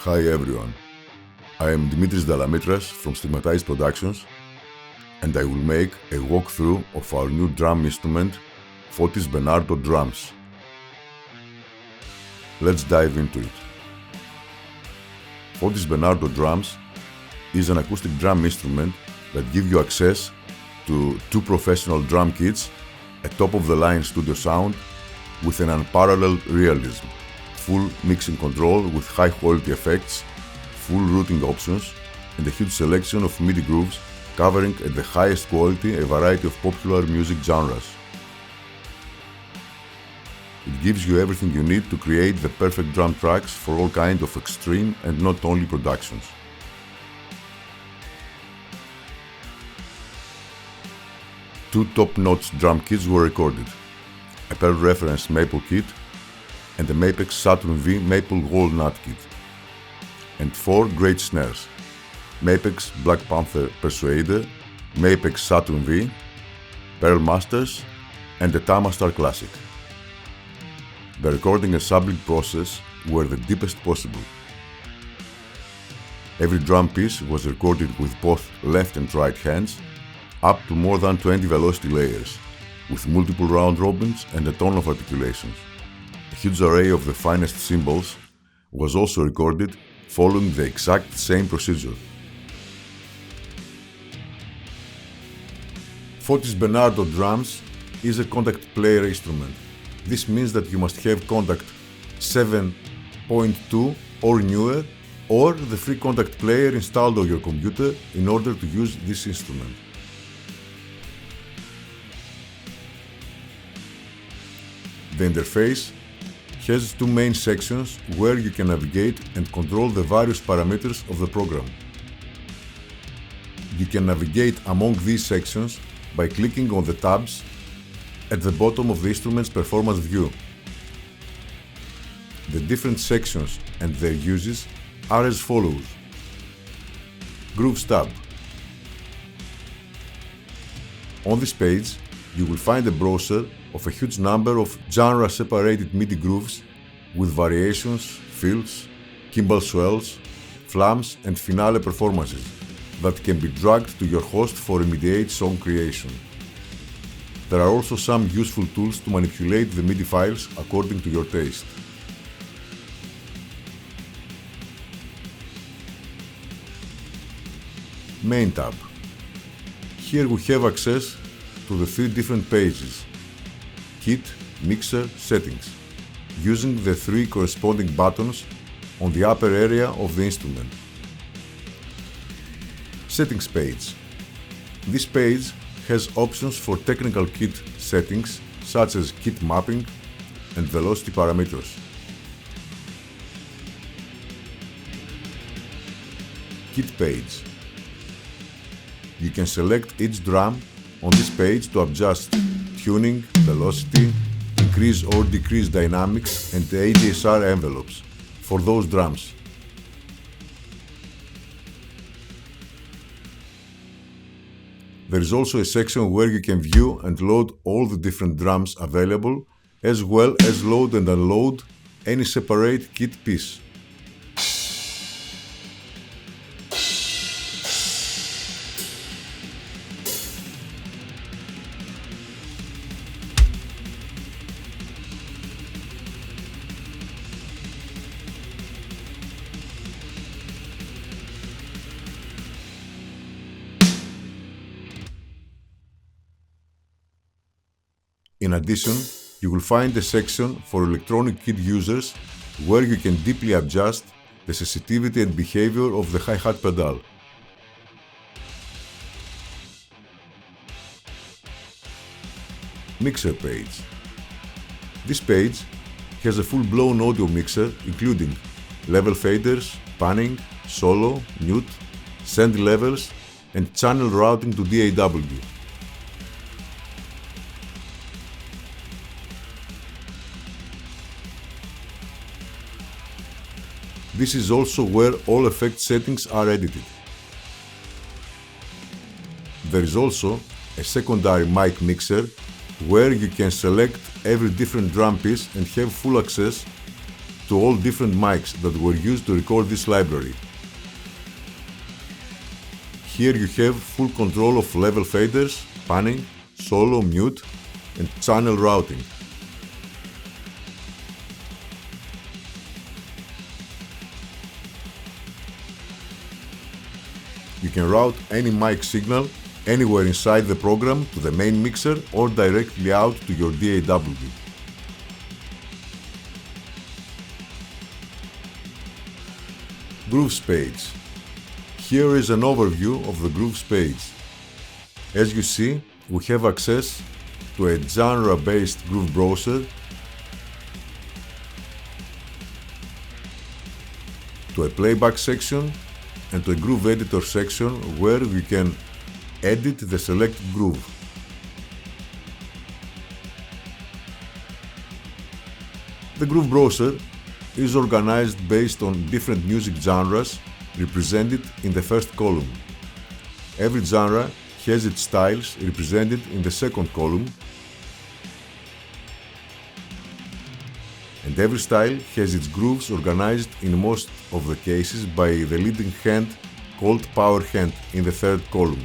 Hi everyone, I am Dimitris Dalamitras from Stigmatized Productions and I will make a walkthrough of our new drum instrument, Fotis Benardo Drums. Let's dive into it. Fotis Benardo Drums is an acoustic drum instrument that gives you access to two professional drum kits, a top-of-the-line studio sound with an unparalleled realism, full mixing control with high-quality effects, full routing options, and a huge selection of MIDI grooves covering at the highest quality a variety of popular music genres. It gives you everything you need to create the perfect drum tracks for all kinds of extreme and not only productions. Two top-notch drum kits were recorded, a per reference maple kit and a Mapex Saturn V maple walnut kit, and four great snares, Mapex Black Panther Persuader, Mapex Saturn V, Pearl Masters, and the Tamastar Classic. The recording and sampling process were the deepest possible. Every drum piece was recorded with both left and right hands, up to more than 20 velocity layers, with multiple round robins and a ton of articulations. A huge array of the finest cymbals was also recorded following the exact same procedure. Fotis Benardo Drums is a contact player instrument. This means that you must have contact 7.2 or newer, or the free contact player installed on your computer in order to use this instrument. The interface has two main sections where you can navigate and control the various parameters of the program. You can navigate among these sections by clicking on the tabs at the bottom of the instrument's performance view. The different sections and their uses are as follows. Grooves tab. On this page, you will find a browser of a huge number of genre-separated MIDI grooves with variations, fills, cymbal swells, flams and finale performances that can be dragged to your host for immediate song creation. There are also some useful tools to manipulate the MIDI files according to your taste. Main tab. Here we have access to the three different pages: Kit, Mixer, Settings, using the three corresponding buttons on the upper area of the instrument. Settings page. This page has options for technical kit settings such as kit mapping and velocity parameters. Kit page. You can select each drum on this page to adjust tuning, velocity, increase or decrease dynamics and ADSR envelopes for those drums. There is also a section where you can view and load all the different drums available, as well as load and unload any separate kit piece. In addition, you will find a section for electronic kit users where you can deeply adjust the sensitivity and behavior of the hi-hat pedal. Mixer page. This page has a full-blown audio mixer including level faders, panning, solo, mute, send levels, and channel routing to DAW. This is also where all effect settings are edited. There is also a secondary mic mixer where you can select every different drum piece and have full access to all different mics that were used to record this library. Here you have full control of level faders, panning, solo, mute, and channel routing. You can route any mic signal anywhere inside the program to the main mixer or directly out to your DAW. Grooves page. Here is an overview of the Grooves page. As you see, we have access to a genre-based groove browser, to a playback section, and to a groove editor section where you can edit the selected groove. The groove browser is organized based on different music genres represented in the first column. Every genre has its styles represented in the second column, and every style has its grooves organized in most of the cases by the leading hand called power hand in the third column.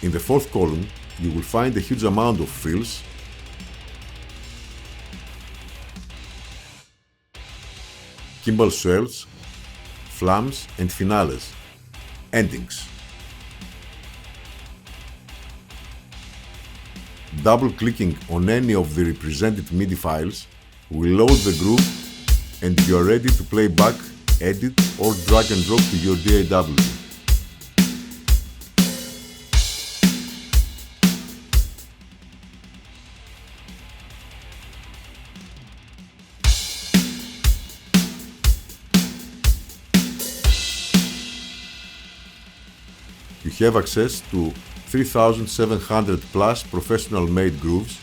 In the fourth column, you will find a huge amount of fills, cymbal swells, flams and finales, endings. Double-clicking on any of the represented MIDI files will load the groove and you are ready to play back, edit or drag and drop to your DAW. You have access to 3,700 plus professional-made grooves,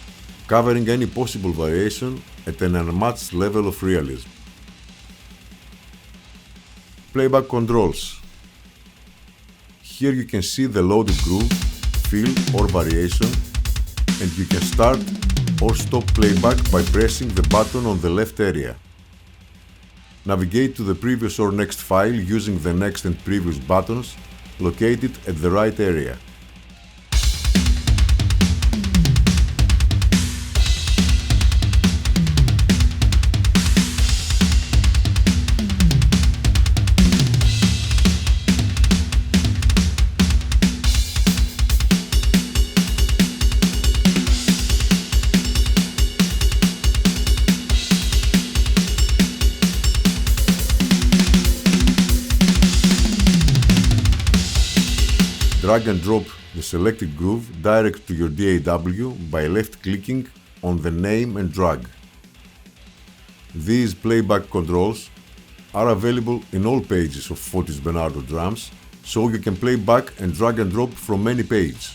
covering any possible variation at an unmatched level of realism. Playback controls. Here you can see the loaded groove, fill or variation, and you can start or stop playback by pressing the button on the left area. Navigate to the previous or next file using the next and previous buttons located at the right area. Drag and drop the selected groove direct to your DAW by left-clicking on the name and drag. These playback controls are available in all pages of Fotis Benardo Drums, so you can play back and drag and drop from any page.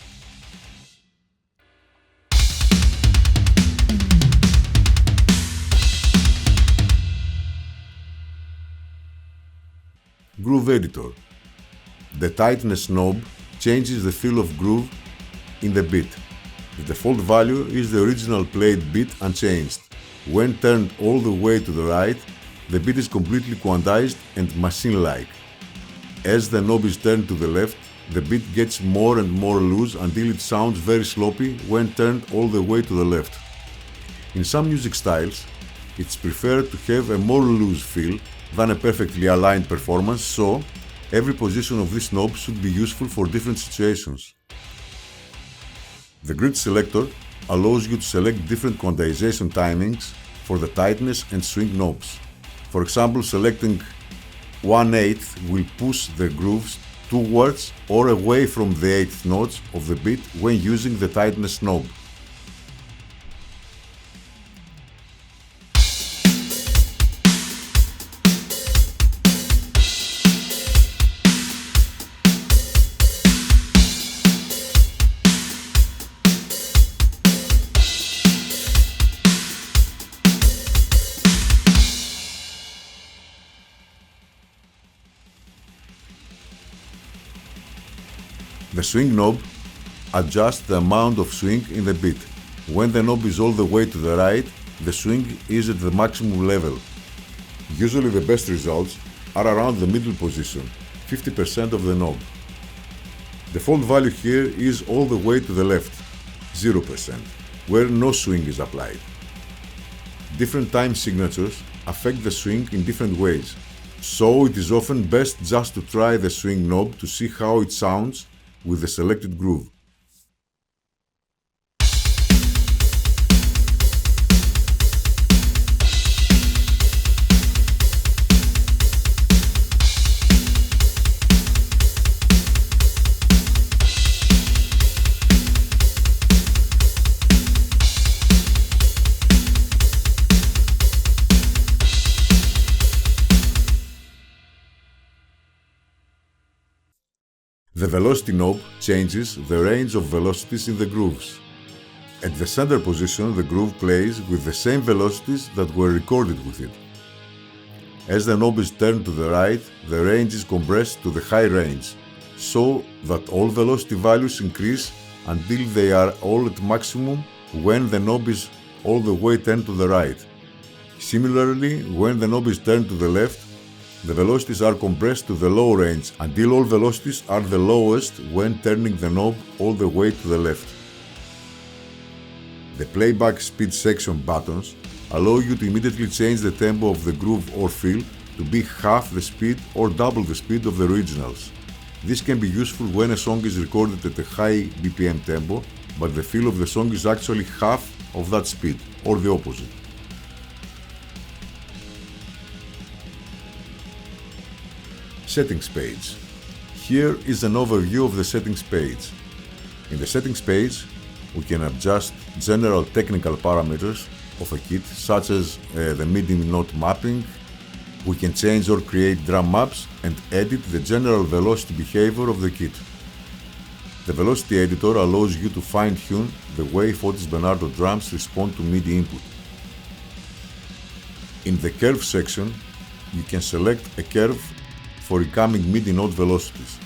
Groove Editor. The tightness knob changes the feel of groove in the beat. The default value is the original played beat unchanged. When turned all the way to the right, the beat is completely quantized and machine-like. As the knob is turned to the left, the beat gets more and more loose until it sounds very sloppy when turned all the way to the left. In some music styles, it's preferred to have a more loose feel than a perfectly aligned performance, so every position of this knob should be useful for different situations. The grid selector allows you to select different quantization timings for the tightness and swing knobs. For example, selecting 1/8 will push the grooves towards or away from the 8th notes of the beat when using the tightness knob. The swing knob adjusts the amount of swing in the beat. When the knob is all the way to the right, the swing is at the maximum level. Usually the best results are around the middle position, 50% of the knob. The fault value here is all the way to the left, 0%, where no swing is applied. Different time signatures affect the swing in different ways, so it is often best just to try the swing knob to see how it sounds with the selected groove. The velocity knob changes the range of velocities in the grooves. At the center position, the groove plays with the same velocities that were recorded with it. As the knob is turned to the right, the range is compressed to the high range, so that all velocity values increase until they are all at maximum when the knob is all the way turned to the right. Similarly, when the knob is turned to the left, the velocities are compressed to the low range until all velocities are the lowest when turning the knob all the way to the left. The playback speed section buttons allow you to immediately change the tempo of the groove or fill to be half the speed or double the speed of the originals. This can be useful when a song is recorded at a high BPM tempo, but the feel of the song is actually half of that speed, or the opposite. Settings page. Here is an overview of the settings page. In the settings page, we can adjust general technical parameters of a kit, such as the MIDI note mapping. We can change or create drum maps and edit the general velocity behavior of the kit. The velocity editor allows you to fine-tune the way Fotis Benardo drums respond to MIDI input. In the curve section, you can select a curve for incoming MIDI note velocities.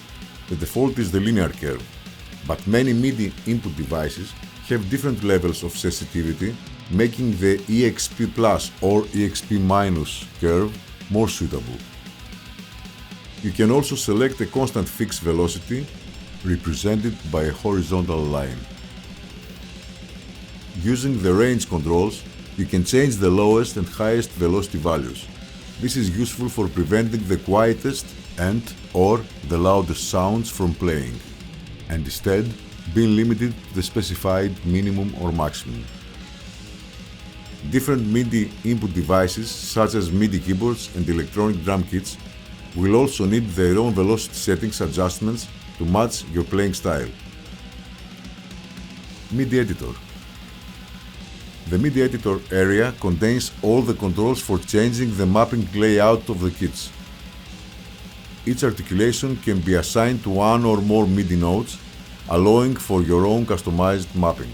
The default is the linear curve, but many MIDI input devices have different levels of sensitivity, making the EXP plus or EXP minus curve more suitable. You can also select a constant fixed velocity represented by a horizontal line. Using the range controls, you can change the lowest and highest velocity values. This is useful for preventing the quietest and/or the loudest sounds from playing, and instead being limited to the specified minimum or maximum. Different MIDI input devices, such as MIDI keyboards and electronic drum kits, will also need their own velocity settings adjustments to match your playing style. MIDI editor. The MIDI editor area contains all the controls for changing the mapping layout of the kits. Each articulation can be assigned to one or more MIDI notes, allowing for your own customized mapping.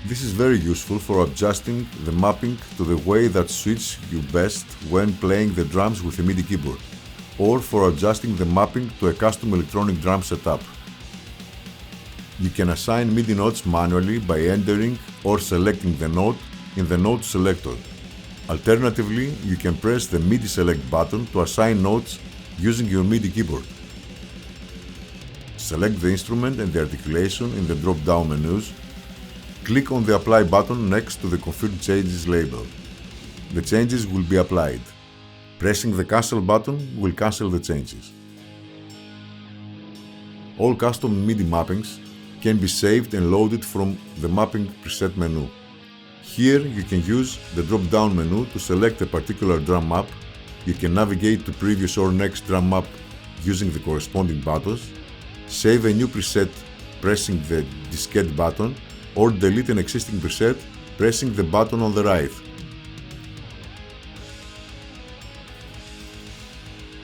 This is very useful for adjusting the mapping to the way that suits you best when playing the drums with a MIDI keyboard, or for adjusting the mapping to a custom electronic drum setup. You can assign MIDI notes manually by entering or selecting the note in the note selector. Alternatively, you can press the MIDI select button to assign notes using your MIDI keyboard. Select the instrument and the articulation in the drop-down menus. Click on the Apply button next to the Confirm Changes label. The changes will be applied. Pressing the Cancel button will cancel the changes. All custom MIDI mappings can be saved and loaded from the Mapping preset menu. Here you can use the drop-down menu to select a particular drum map. You can navigate to previous or next drum map using the corresponding buttons, save a new preset pressing the diskette button, or delete an existing preset pressing the button on the right.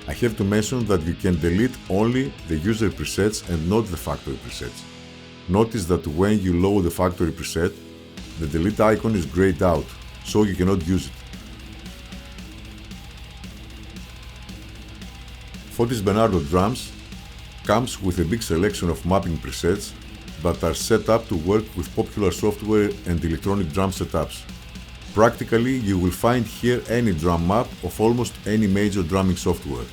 I have to mention that you can delete only the user presets and not the factory presets. Notice that when you load the factory preset, the delete icon is grayed out, so you cannot use it. Fotis Benardo Drums comes with a big selection of mapping presets that are set up to work with popular software and electronic drum setups. Practically, you will find here any drum map of almost any major drumming software.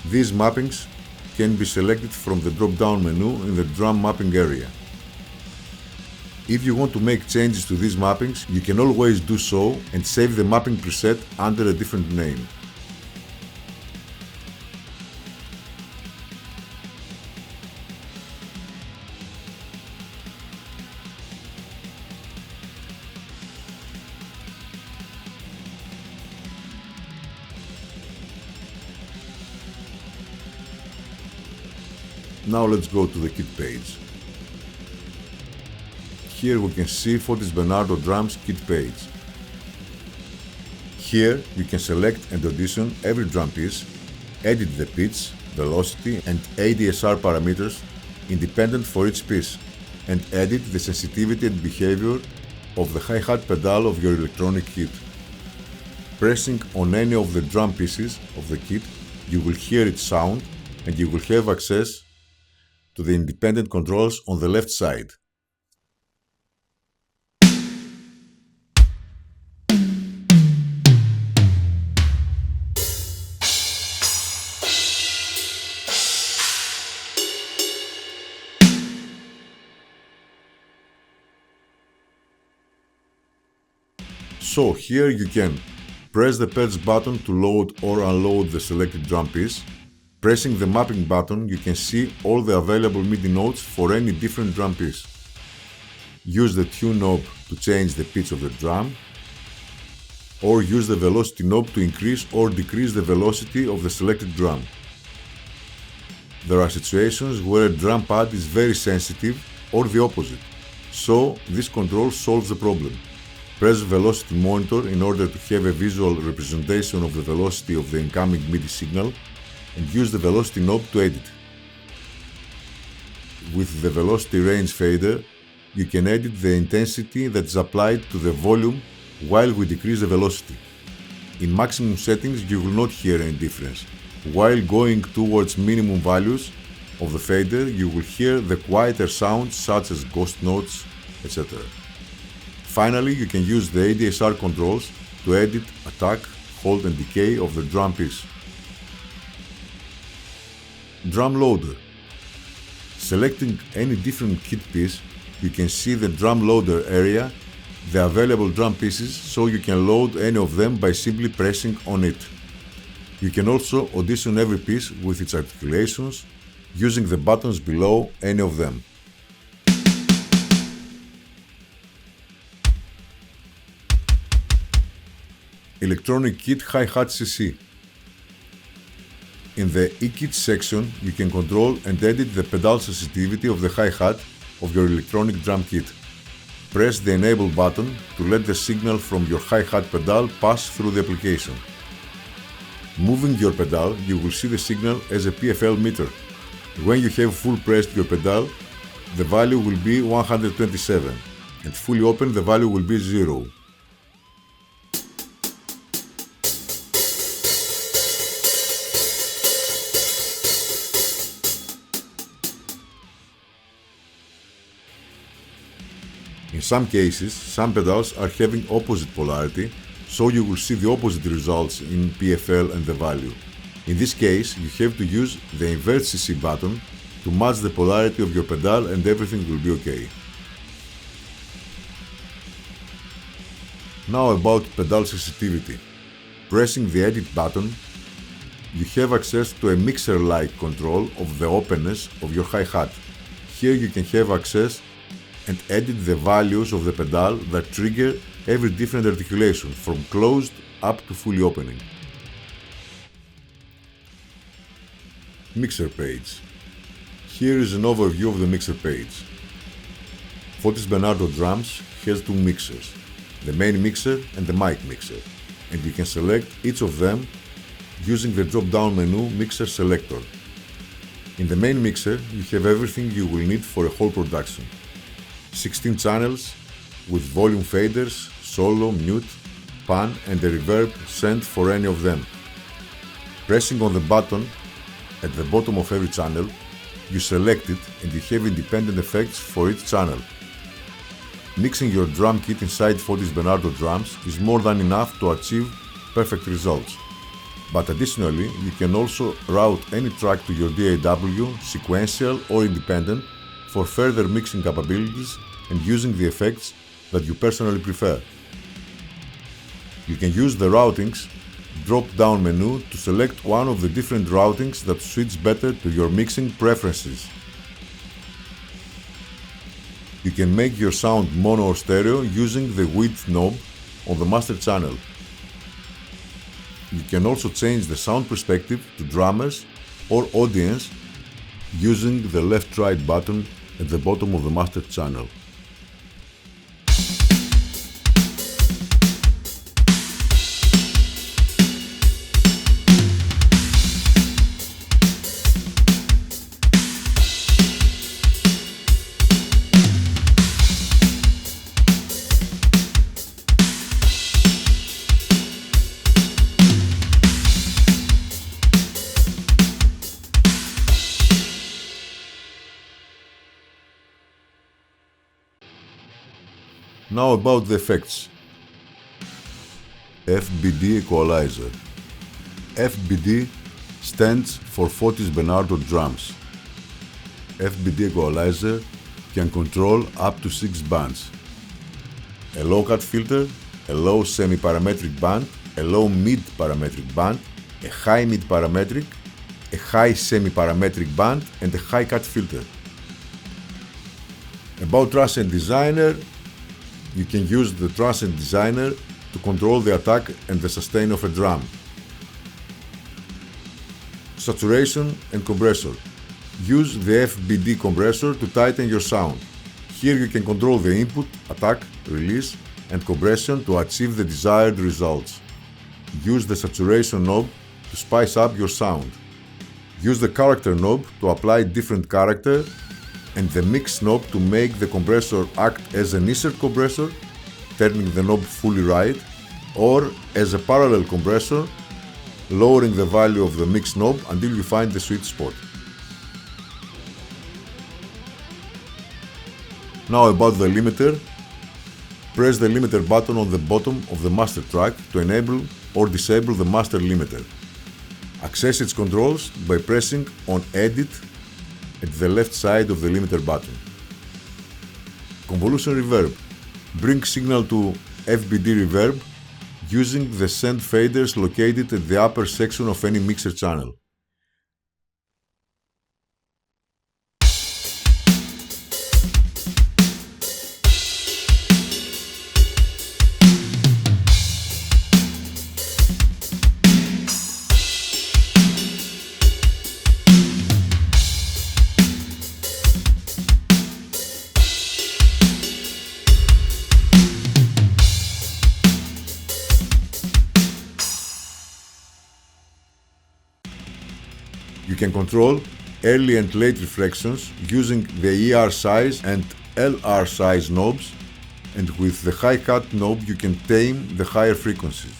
These mappings can be selected from the drop-down menu in the drum mapping area. If you want to make changes to these mappings, you can always do so and save the mapping preset under a different name. Now let's go to the kit page. Here we can see Fotis Benardo Drums kit page. Here you can select and audition every drum piece, edit the pitch, velocity and ADSR parameters independent for each piece, and edit the sensitivity and behavior of the hi-hat pedal of your electronic kit. Pressing on any of the drum pieces of the kit, you will hear its sound and you will have access to the independent controls on the left side. So here you can press the patch button to load or unload the selected drum piece. Pressing the mapping button, you can see all the available MIDI notes for any different drum piece. Use the tune knob to change the pitch of the drum, or use the velocity knob to increase or decrease the velocity of the selected drum. There are situations where a drum pad is very sensitive or the opposite, so this control solves the problem. Press velocity monitor in order to have a visual representation of the velocity of the incoming MIDI signal, and use the velocity knob to edit. With the velocity range fader, you can edit the intensity that is applied to the volume while we decrease the velocity. In maximum settings, you will not hear any difference. While going towards minimum values of the fader, you will hear the quieter sounds such as ghost notes, etc. Finally, you can use the ADSR controls to edit, attack, hold and decay of the drum piece. Drum loader. Selecting any different kit piece, you can see the drum loader area, the available drum pieces, so you can load any of them by simply pressing on it. You can also audition every piece with its articulations using the buttons below any of them. Electronic kit hi-hat CC. In the e-kit section, you can control and edit the pedal sensitivity of the hi-hat of your electronic drum kit. Press the Enable button to let the signal from your hi-hat pedal pass through the application. Moving your pedal, you will see the signal as a PFL meter. When you have full pressed your pedal, the value will be 127, and fully open the value will be 0. In some cases, some pedals are having opposite polarity, so you will see the opposite results in PFL and the value. In this case, you have to use the Invert CC button to match the polarity of your pedal and everything will be okay. Now about pedal sensitivity. Pressing the Edit button, you have access to a mixer-like control of the openness of your hi-hat. Here you can have access and edit the values of the pedal that trigger every different articulation, from closed up to fully opening. Mixer page. Here is an overview of the mixer page. Fotis Benardo Drums has two mixers, the main mixer and the mic mixer, and you can select each of them using the drop-down menu Mixer Selector. In the main mixer, you have everything you will need for a whole production. 16 channels with volume faders, solo, mute, pan and a reverb sent for any of them. Pressing on the button at the bottom of every channel, you select it and you have independent effects for each channel. Mixing your drum kit inside Fotis Benardo Drums is more than enough to achieve perfect results. But additionally, you can also route any track to your DAW, sequential or independent, for further mixing capabilities and using the effects that you personally prefer. You can use the Routings drop-down menu to select one of the different routings that suits better to your mixing preferences. You can make your sound mono or stereo using the width knob on the master channel. You can also change the sound perspective to drummers or audience using the left-right button at the bottom of the master channel. Now about the effects. FBD Equalizer. FBD stands for Fotis Benardo Drums. FBD Equalizer can control up to 6 bands. A low-cut filter, a low semi-parametric band, a low mid-parametric band, a high mid-parametric, a high semi-parametric band, and a high-cut filter. About Transient Designer, you can use the Transient Designer to control the attack and the sustain of a drum. Saturation and compressor. Use the FBD compressor to tighten your sound. Here you can control the input, attack, release, and compression to achieve the desired results. Use the saturation knob to spice up your sound. Use the character knob to apply different character, and the mix knob to make the compressor act as an insert compressor, turning the knob fully right, or as a parallel compressor, lowering the value of the mix knob until you find the sweet spot. Now about the limiter. Press the limiter button on the bottom of the master track to enable or disable the master limiter. Access its controls by pressing on Edit at the left side of the limiter button. Convolution Reverb. Bring signal to FBD Reverb using the send faders located at the upper section of any mixer channel. You can control early and late reflections using the ER size and LR size knobs, and with the high cut knob you can tame the higher frequencies.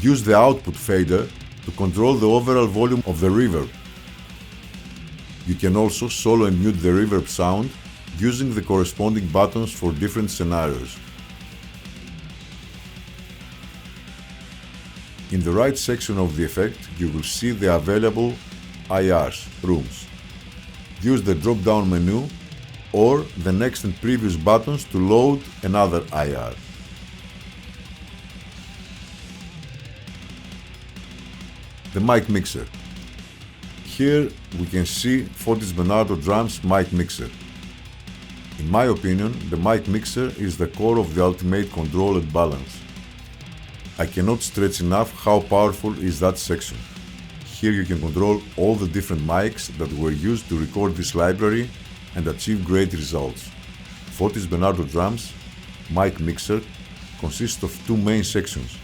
Use the output fader to control the overall volume of the reverb. You can also solo and mute the reverb sound using the corresponding buttons for different scenarios. In the right section of the effect, you will see the available IRs, rooms. Use the drop-down menu or the next and previous buttons to load another IR. The mic mixer. Here we can see Fotis Benardo Drums mic mixer. In my opinion, the mic mixer is the core of the ultimate control and balance. I cannot stress enough how powerful is that section. Here you can control all the different mics that were used to record this library and achieve great results. Fotis Benardo Drums mic mixer consists of two main sections.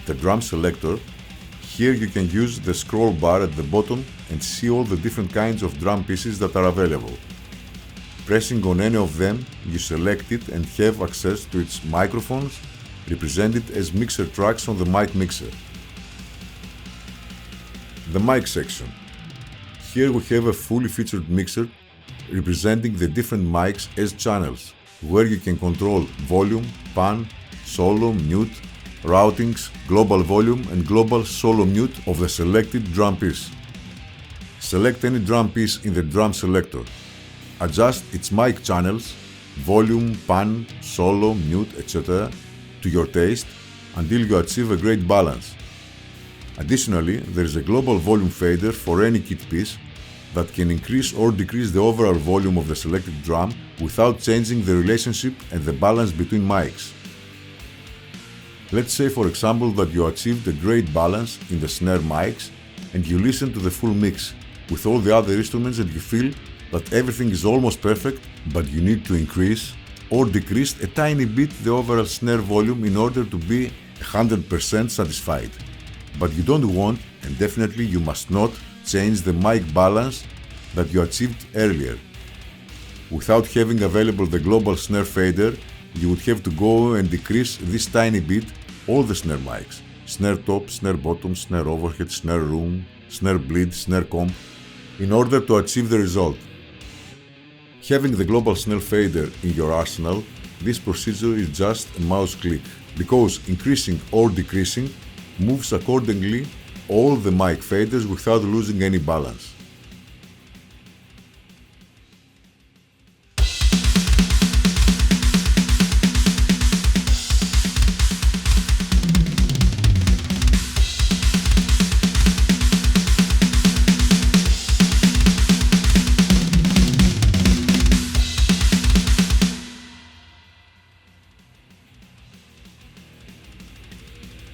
The drum selector. Here you can use the scroll bar at the bottom and see all the different kinds of drum pieces that are available. Pressing on any of them, you select it and have access to its microphones, represented as mixer tracks on the mic mixer. The mic section. Here we have a fully featured mixer representing the different mics as channels. where you can control volume, pan, solo, mute, routings, global volume and global solo mute of the selected drum piece. Select any drum piece in the drum selector. Adjust its mic channels, volume, pan, solo, mute, etc. to your taste until you achieve a great balance. Additionally, there is a global volume fader for any kit piece that can increase or decrease the overall volume of the selected drum without changing the relationship and the balance between mics. Let's say, for example, that you achieved a great balance in the snare mics and you listen to the full mix with all the other instruments and you feel that everything is almost perfect, but you need to increase or decrease a tiny bit the overall snare volume in order to be 100% satisfied. But you don't want, and definitely you must not, change the mic balance that you achieved earlier. Without having available the global snare fader, you would have to go and decrease this tiny bit all the snare mics: snare top, snare bottom, snare overhead, snare room, snare bleed, snare comp, in order to achieve the result. Having the global snare fader in your arsenal, this procedure is just a mouse click, because increasing or decreasing moves accordingly all the mic faders without losing any balance.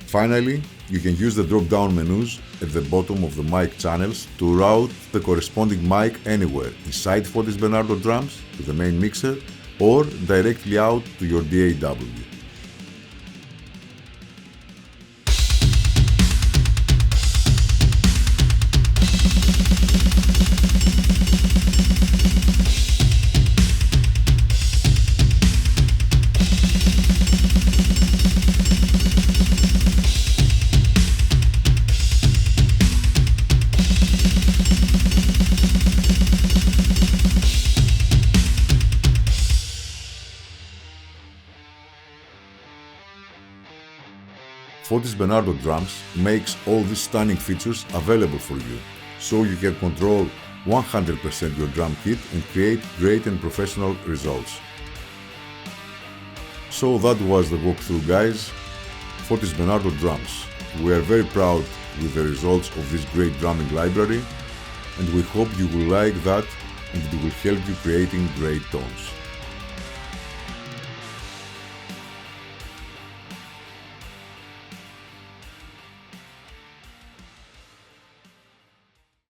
Finally, you can use the drop-down menus at the bottom of the mic channels to route the corresponding mic anywhere inside Fotis Benardo Drums to the main mixer or directly out to your DAW. Fotis Benardo Drums makes all these stunning features available for you, so you can control 100% your drum kit and create great and professional results. So that was the walkthrough, guys. Fotis Benardo Drums. We are very proud with the results of this great drumming library, and we hope you will like that and it will help you creating great tones.